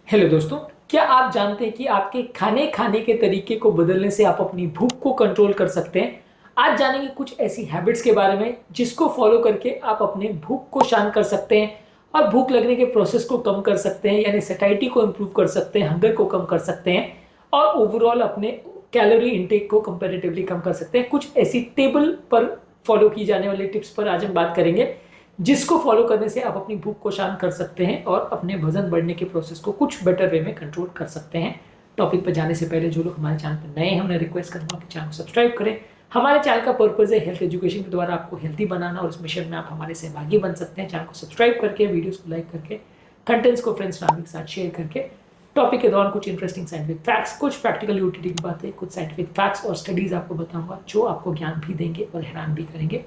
Hello दोस्तों, क्या आप जानते हैं कि आपके खाने खाने के तरीके को बदलने से आप अपनी भूख को कंट्रोल कर सकते हैं। आज जानेंगे कुछ ऐसी हैबिट्स के बारे में जिसको फॉलो करके आप अपने भूख को शांत कर सकते हैं और भूख लगने के प्रोसेस को कम कर सकते हैं, यानी सैटिस्फैक्शन को इम्प्रूव कर सकते हैं, हंगर को कम कर सकते हैं और ओवरऑल अपने कैलोरी इंटेक को कंपैरेटिवली कम कर सकते हैं। कुछ ऐसी टेबल पर फॉलो की जाने वाली टिप्स पर आज हम बात करेंगे जिसको फॉलो करने से आप अपनी भूख को शांत कर सकते हैं और अपने वजन बढ़ने के प्रोसेस को कुछ बेटर वे में कंट्रोल कर सकते हैं। टॉपिक पर जाने से पहले जो लोग हमारे चैनल पर नए हैं उन्हें रिक्वेस्ट करूंगा कि चैनल को सब्सक्राइब करें। हमारे चैनल का पर्पज है हेल्थ एजुकेशन के द्वारा आपको हेल्थी बनाना और इस मिशन में आप हमारे सहभागी बन सकते हैं। चैनल को सब्सक्राइब करके, वीडियोस को लाइक करके, कंटेंट्स को फ्रेंड्स फैमिली के साथ शेयर करके, टॉपिक के दौरान कुछ इंटरेस्टिंग साइंटिफिक फैक्ट्स, कुछ प्रैक्टिकल यूटिलिटी की बातें, कुछ साइंटिफिक फैक्ट्स और स्टडीज आपको बताऊंगा जो आपको ज्ञान भी देंगे और हैरान भी करेंगे।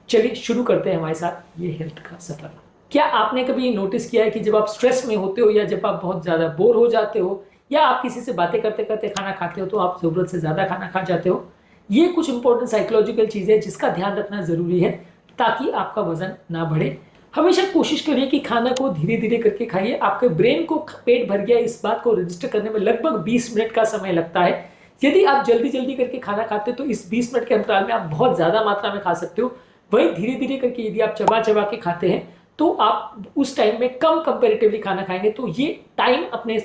चलिए शुरू करते हैं हमारे साथ ये हेल्थ का सफर। क्या आपने कभी नोटिस किया है कि जब आप स्ट्रेस में होते हो या जब आप बहुत ज़्यादा बोर हो जाते हो या आप किसी से बातें करते करते खाना खाते हो तो आप ज़रूरत से ज़्यादा खाना खा जाते हो। ये कुछ इंपॉर्टेंट साइकोलॉजिकल चीज़ें हैं जिसका ध्यान रखना ज़रूरी है ताकि आपका वजन ना बढ़े। हमेशा कोशिश करिए कि खाना को धीरे धीरे करके खाइए। आपके ब्रेन को पेट भर गया इस बात को रजिस्टर करने में लगभग 20 मिनट का समय लगता है। यदि आप जल्दी जल्दी करके खाना खाते हो तो इस 20 मिनट के अंतराल में आप बहुत ज़्यादा मात्रा में खा सकते हो। वही धीरे धीरे करके यदि आप चबा चबा के खाते हैं तो आप उस टाइम में कम कंपैरेटिवली खाना खाएंगे। तो ये टाइम अपने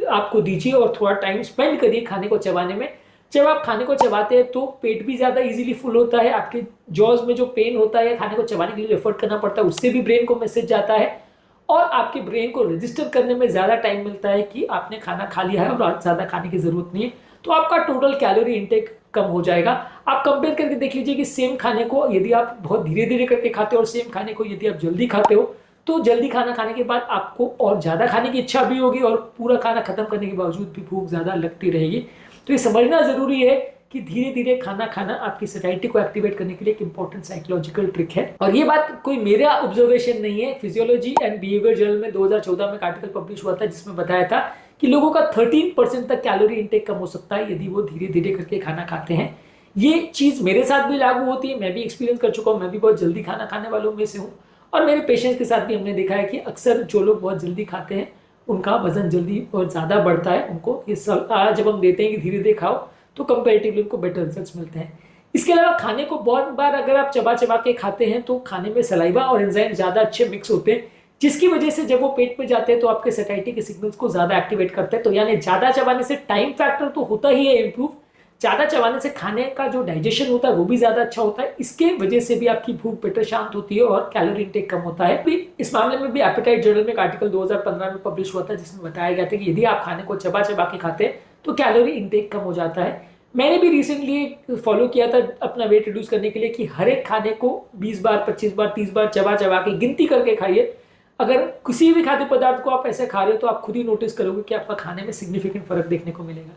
आपको दीजिए और थोड़ा टाइम स्पेंड करिए खाने को चबाने में। जब आप खाने को चबाते हैं तो पेट भी ज़्यादा इजीली फुल होता है। आपके जॉज में जो पेन होता है या खाने को चबाने के लिए एफर्ट करना पड़ता है उससे भी ब्रेन को मैसेज जाता है और आपके ब्रेन को रजिस्टर करने में ज़्यादा टाइम मिलता है कि आपने खाना खा लिया है और ज़्यादा खाने की ज़रूरत नहीं है। तो आपका टोटल कैलोरी इंटेक कम हो जाएगा। आप कंपेयर करके देख लीजिए कि सेम खाने को यदि आप बहुत धीरे धीरे करके खाते हो और सेम खाने को यदि आप जल्दी खाते हो तो जल्दी खाना खाने के बाद आपको और ज़्यादा खाने की इच्छा भी होगी और पूरा खाना खत्म करने के बावजूद भी भूख ज़्यादा लगती रहेगी। तो ये समझना ज़रूरी है कि धीरे धीरे खाना खाना आपकी सैटिस्फैक्शन को एक्टिवेट करने के लिए एक इंपॉर्टेंट साइकोलॉजिकल ट्रिक है। और ये बात कोई मेरा ऑब्जर्वेशन नहीं है, फिजियोलॉजी एंड बिहेवियर जर्नल में 2014 में एक आर्टिकल पब्लिश हुआ था जिसमें बताया था कि लोगों का 13% तक कैलोरी इंटेक कम हो सकता है यदि वो धीरे धीरे करके खाना खाते हैं। ये चीज़ मेरे साथ भी लागू होती है, मैं भी एक्सपीरियंस कर चुका हूँ। मैं भी बहुत जल्दी खाना खाने वालों में से हूँ और मेरे पेशेंट्स के साथ भी हमने देखा है कि अक्सर जो लोग बहुत जल्दी खाते हैं उनका वजन जल्दी और ज़्यादा बढ़ता है। उनको ये सलाह जब हम देते हैं कि धीरे धीरे खाओ तो कंपैरेटिवली उनको बेटर रिजल्ट्स मिलते हैं। इसके अलावा खाने को बहुत बार अगर आप चबा चबा के खाते हैं तो खाने में सलाइवा और एंजाइम ज़्यादा अच्छे मिक्स होते हैं जिसकी वजह से जब वो पेट में जाते हैं तो आपके सैटिस्फैक्शन के सिग्नल्स को ज़्यादा एक्टिवेट करते हैं। तो यानी ज़्यादा चबाने से टाइम फैक्टर तो होता ही है इम्प्रूव, ज़्यादा चबाने से खाने का जो डाइजेशन होता है वो भी ज़्यादा अच्छा होता है। इसके वजह से भी आपकी भूख बेटर शांत होती है और कैलोरी इंटेक कम होता है। इस मामले में भी एपेटाइट जर्नल में एक आर्टिकल 2015 में पब्लिश हुआ था जिसमें बताया गया था कि यदि आप खाने को चबा चबा के खाते हैं तो कैलोरी इंटेक कम हो जाता है। मैंने भी रिसेंटली फॉलो किया था अपना वेट रिड्यूस करने के लिए कि हर एक खाने को 20 बार, 25 बार, 30 बार चबा चबा के गिनती करके खाइए। अगर किसी भी खाद्य पदार्थ को आप ऐसे खा रहे हो तो आप खुद ही नोटिस करोगे कि आपका खाने में सिग्निफिकेंट फर्क देखने को मिलेगा।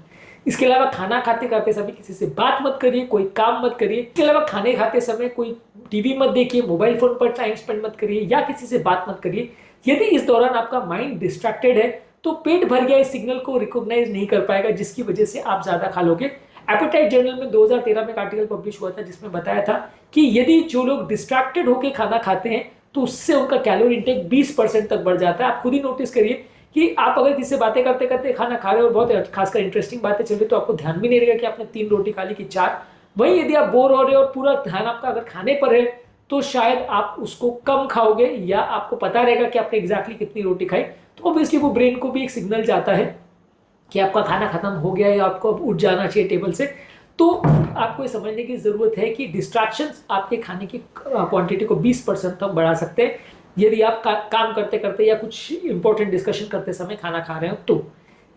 इसके अलावा खाना खाते खाते समय किसी से बात मत करिए, कोई काम मत करिए। इसके अलावा खाने खाते समय कोई टीवी मत देखिए, मोबाइल फोन पर टाइम स्पेंड मत करिए या किसी से बात मत करिए। यदि इस दौरान आपका माइंड डिस्ट्रैक्टेड है तो पेट भर गया इस सिग्नल को रिकॉग्नाइज नहीं कर पाएगा जिसकी वजह से आप ज्यादा खा लोगे। एपेटाइट जर्नल में 2013 में एक आर्टिकल पब्लिश हुआ था जिसमें बताया था कि यदि जो लोग डिस्ट्रैक्टेड होकर खाना खाते हैं तो उससे उनका कैलोरी इंटेक 20% तक बढ़ जाता है। आप खुद ही नोटिस करिए कि आप अगर किसी से बातें करते करते खाना खा रहे हो और बहुत खासकर इंटरेस्टिंग बातें चल रही तो आपको ध्यान भी नहीं रहेगा कि आपने 3 रोटी खा ली कि 4। वहीं यदि आप बोर हो रहे हो और पूरा ध्यान आपका अगर खाने पर है तो शायद आप उसको कम खाओगे या आपको पता रहेगा कि आपने एग्जैक्टली कितनी रोटी खाई। तो ऑब्वियसली वो ब्रेन को भी एक सिग्नल जाता है कि आपका खाना खत्म हो गया है या आपको अब उठ जाना चाहिए टेबल से। तो आपको ये समझने की ज़रूरत है कि डिस्ट्रैक्शंस आपके खाने की क्वांटिटी को 20% तक बढ़ा सकते हैं यदि आप काम करते करते या कुछ इंपॉर्टेंट डिस्कशन करते समय खाना खा रहे हो तो।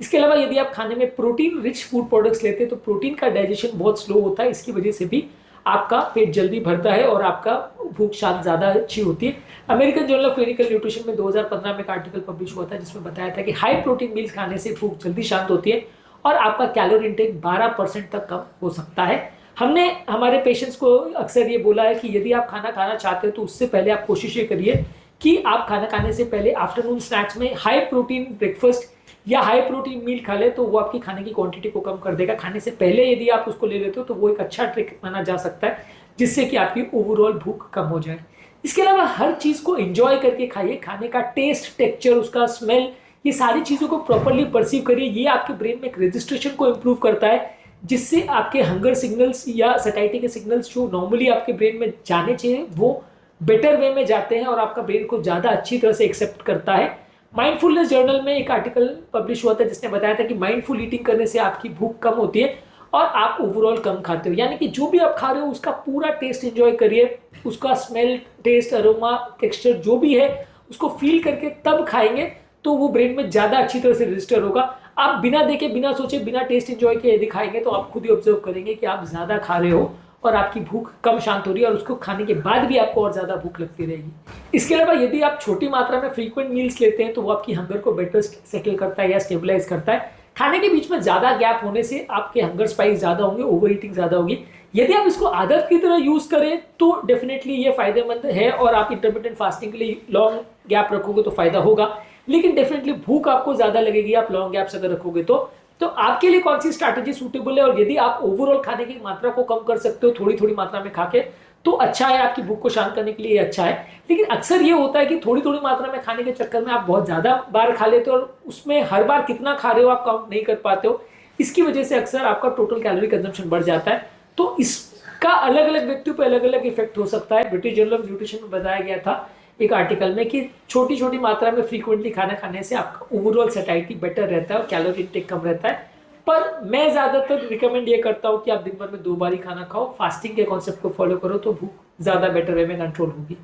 इसके अलावा यदि आप खाने में प्रोटीन रिच फूड प्रोडक्ट्स लेते हैं तो प्रोटीन का डाइजेशन बहुत स्लो होता है। इसकी वजह से भी आपका पेट जल्दी भरता है और आपका भूख शांत ज़्यादा अच्छी होती है। American journal of clinical nutrition में 2015 में एक आर्टिकल पब्लिश हुआ था जिसमें बताया था कि हाई प्रोटीन मील्स खाने से भूख जल्दी शांत होती है और आपका कैलोरी इंटेक 12% तक कम हो सकता है। हमने हमारे पेशेंट्स को अक्सर ये बोला है कि यदि आप खाना खाना चाहते हो तो उससे पहले आप कोशिश ये करिए कि आप खाना खाने से पहले आफ्टरनून स्नैक्स में हाई प्रोटीन ब्रेकफास्ट या हाई प्रोटीन मील खा ले तो वो आपकी खाने की क्वांटिटी को कम कर देगा। खाने से पहले यदि आप उसको ले लेते हो तो वो एक अच्छा ट्रिक माना जा सकता है जिससे कि आपकी ओवरऑल भूख कम हो जाए। इसके अलावा हर चीज़ को एंजॉय करके खाइए। खाने का टेस्ट, टेक्सचर, उसका स्मेल ये सारी चीज़ों को प्रॉपरली परसीव करिए। ये आपके ब्रेन में एक रजिस्ट्रेशन को इम्प्रूव करता है, जिससे आपके हंगर सिग्नल्स या सैटिस्फैक्शन के सिग्नल्स जो नॉर्मली आपके ब्रेन में जाने चाहिए वो बेटर वे में जाते हैं और आपका ब्रेन को ज़्यादा अच्छी तरह से एक्सेप्ट करता है। माइंडफुलनेस जर्नल में एक आर्टिकल पब्लिश हुआ था जिसने बताया था कि माइंडफुल ईटिंग करने से आपकी भूख कम होती है और आप ओवरऑल कम खाते हो। यानी कि जो भी आप खा रहे हो उसका पूरा टेस्ट एंजॉय करिए, उसका स्मेल, टेस्ट, अरोमा, टेक्सचर जो भी है उसको फील करके तब खाएंगे तो वो ब्रेन में ज़्यादा अच्छी तरह से रजिस्टर होगा। आप बिना देखे, बिना सोचे, बिना टेस्ट एंजॉय के यदि खाएंगे तो आप खुद ही ऑब्जर्व करेंगे कि आप ज़्यादा खा रहे हो और आपकी भूख कम शांत हो रही है और उसको खाने के बाद भी आपको और ज़्यादा भूख लगती रहेगी। इसके अलावा यदि आप छोटी मात्रा में फ्रीक्वेंट मील्स लेते हैं तो वो आपकी हंगर को बेटर सेटल करता है या स्टेबलाइज करता है। खाने के बीच में ज़्यादा गैप होने से आपके हंगर स्पाइक्स ज़्यादा होंगे, ओवर ईटिंग ज़्यादा होगी। यदि आप इसको आदत की तरह यूज़ करें तो डेफिनेटली ये फायदेमंद है और आप इंटरमिटेंट फास्टिंग के लिए लॉन्ग गैप रखोगे तो फायदा होगा, लेकिन डेफिनेटली भूख आपको ज़्यादा लगेगी आप लॉन्ग गैप्स अगर रखोगे तो आपके लिए कौन सी स्ट्रैटेजी सूटेबल है। और यदि आप ओवरऑल खाने की मात्रा को कम कर सकते हो थोड़ी थोड़ी मात्रा में खा के तो अच्छा है, आपकी भूख को शांत करने के लिए अच्छा है। लेकिन अक्सर ये होता है कि थोड़ी थोड़ी मात्रा में खाने के चक्कर में आप बहुत ज़्यादा बार खा लेते हो और उसमें हर बार कितना खा रहे हो आप काउंट नहीं कर पाते हो। इसकी वजह से अक्सर आपका टोटल कैलोरी कंजम्पशन बढ़ जाता है। तो इसका अलग अलग व्यक्तियों पर अलग अलग इफेक्ट हो सकता है। ब्रिटिश जर्नल ऑफ न्यूट्रिशन में बताया गया था एक आर्टिकल में कि छोटी छोटी मात्रा में फ्रीक्वेंटली खाना खाने से आपका ओवरऑल सैटिस्फैक्शन बेटर रहता है और कैलोरी इंटेक कम रहता है। पर मैं ज़्यादातर रिकमेंड ये करता हूँ कि आप दिन भर में 2 बार ही खाना खाओ, फास्टिंग के कॉन्सेप्ट को फॉलो करो तो भूख ज़्यादा बेटर वे में कंट्रोल होगी।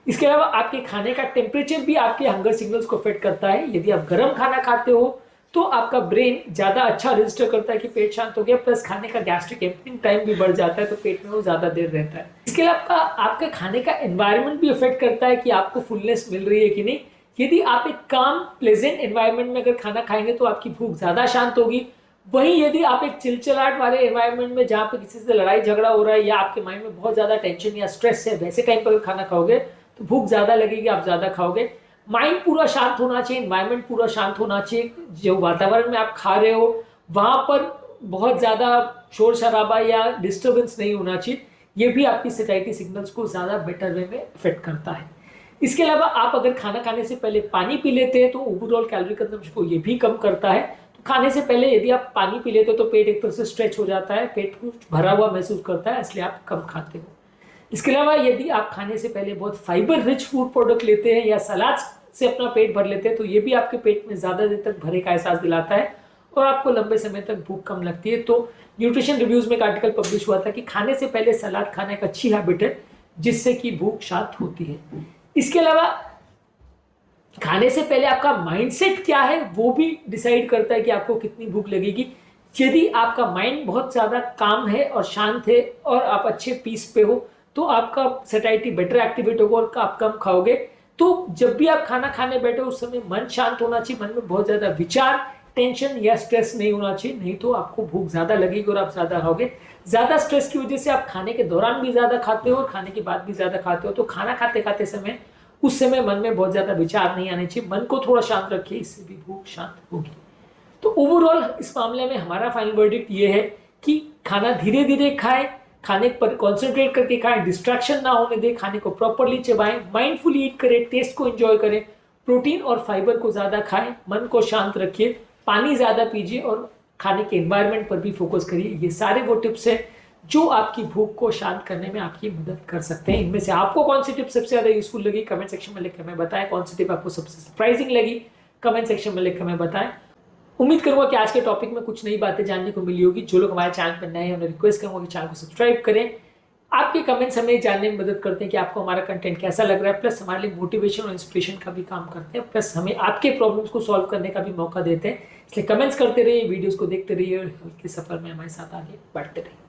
इसके अलावा आपके खाने का टेम्परेचर भी आपके हंगर सिग्नल्स को अफेक्ट करता है। यदि आप गर्म खाना खाते हो तो आपका ब्रेन ज़्यादा अच्छा रजिस्टर करता है कि पेट शांत हो गया, प्लस खाने का गैस्ट्रिक एम्पटिंग टाइम भी बढ़ जाता है तो पेट में वो ज़्यादा देर रहता है। इसके अलावा आपके खाने का एनवायरनमेंट भी अफेक्ट करता है कि आपको फुलनेस मिल रही है कि नहीं। यदि आप एक काम प्लेजेंट एनवायरनमेंट में अगर खाना खाएंगे तो आपकी भूख ज़्यादा शांत होगी। वहीं यदि आप एक चिलचिलाहट वाले एनवायरनमेंट में जहाँ पे किसी से लड़ाई झगड़ा हो रहा है या आपके माइंड में बहुत ज़्यादा टेंशन या स्ट्रेस है, वैसे टाइम पर खाना खाओगे तो भूख ज़्यादा लगेगी, आप ज़्यादा खाओगे। माइंड पूरा शांत होना चाहिए, एनवायरनमेंट पूरा शांत होना चाहिए। जो वातावरण में आप खा रहे हो वहाँ पर बहुत ज़्यादा शोर शराबा या डिस्टर्बेंस नहीं होना चाहिए। ये भी आपकी सैटिस्फैक्शन सिग्नल्स को ज़्यादा बेटर वे में अफेक्ट करता है। इसके अलावा आप अगर खाना खाने से पहले पानी पी लेते हैं तो ओवरऑल कैलोरी कंजम्पशन को ये भी कम करता है। खाने से पहले यदि आप पानी पी लेते हो तो पेट एक तरह से स्ट्रेच हो जाता है, पेट कुछ भरा हुआ महसूस करता है, इसलिए आप कम खाते हो। इसके अलावा यदि आप खाने से पहले बहुत फाइबर रिच फूड प्रोडक्ट लेते हैं या सलाद से अपना पेट भर लेते हैं तो ये भी आपके पेट में ज़्यादा देर तक भरे का एहसास दिलाता है और आपको लंबे समय तक भूख कम लगती है। तो न्यूट्रिशन रिव्यूज़ में एक आर्टिकल पब्लिश हुआ था कि खाने से पहले सलाद खाना एक अच्छी हैबिट है जिससे कि भूख शांत होती है। इसके अलावा खाने से पहले आपका माइंडसेट क्या है वो भी डिसाइड करता है कि आपको कितनी भूख लगेगी। यदि आपका माइंड बहुत ज़्यादा काम है और शांत है और आप अच्छे पीस पे हो तो आपका सैटिस्फैक्शन बेटर एक्टिवेट होगा और आप कम खाओगे। तो जब भी आप खाना खाने बैठो उस समय मन शांत होना चाहिए, मन में बहुत ज़्यादा विचार, टेंशन या स्ट्रेस नहीं होना चाहिए, नहीं तो आपको भूख ज़्यादा लगेगी और आप ज़्यादा खाओगे। ज़्यादा स्ट्रेस की वजह से आप खाने के दौरान भी ज़्यादा खाते हो और खाने के बाद भी ज़्यादा खाते हो। तो खाना खाते खाते समय उस समय मन में बहुत ज़्यादा विचार नहीं आने चाहिए, मन को थोड़ा शांत रखिए, इससे भी भूख शांत होगी। तो ओवरऑल इस मामले में हमारा फाइनल वर्डिक्ट ये है कि खाना धीरे धीरे खाएं, खाने पर कॉन्सेंट्रेट करके खाएं, डिस्ट्रैक्शन ना होने दें, खाने को प्रॉपरली चबाएं, माइंडफुली ईट करें, टेस्ट को एंजॉय करें, प्रोटीन और फाइबर को ज़्यादा खाएं, मन को शांत रखिए, पानी ज़्यादा पीजिए और खाने के एनवायरनमेंट पर भी फोकस करिए। ये सारे वो टिप्स हैं जो आपकी भूख को शांत करने में आपकी मदद कर सकते हैं। इनमें से आपको कौन सी टिप सबसे ज़्यादा यूजफुल लगी कमेंट सेक्शन में लिखकर हमें बताएं। कौन सी टिप आपको सबसे सरप्राइजिंग लगी कमेंट सेक्शन में लिखकर हमें बताएं। उम्मीद करूंगा कि आज के टॉपिक में कुछ नई बातें जानने को मिली होगी। जो लोग हमारे चैनल पर नए हैं उन्हें रिक्वेस्ट करूंगा कि चैनल को सब्सक्राइब करें। आपके कमेंट्स हमें जानने में मदद करते हैं कि आपको हमारा कंटेंट कैसा लग रहा है, प्लस हमारे लिए मोटिवेशन और इंस्पिरेशन का भी काम करते हैं, प्लस हमें आपके प्रॉब्लम्स को सॉल्व करने का भी मौका देते हैं। इसलिए कमेंट्स करते रहिए, वीडियोस को देखते रहिए और के सफर में हमारे साथ आगे बढ़ते रहिए।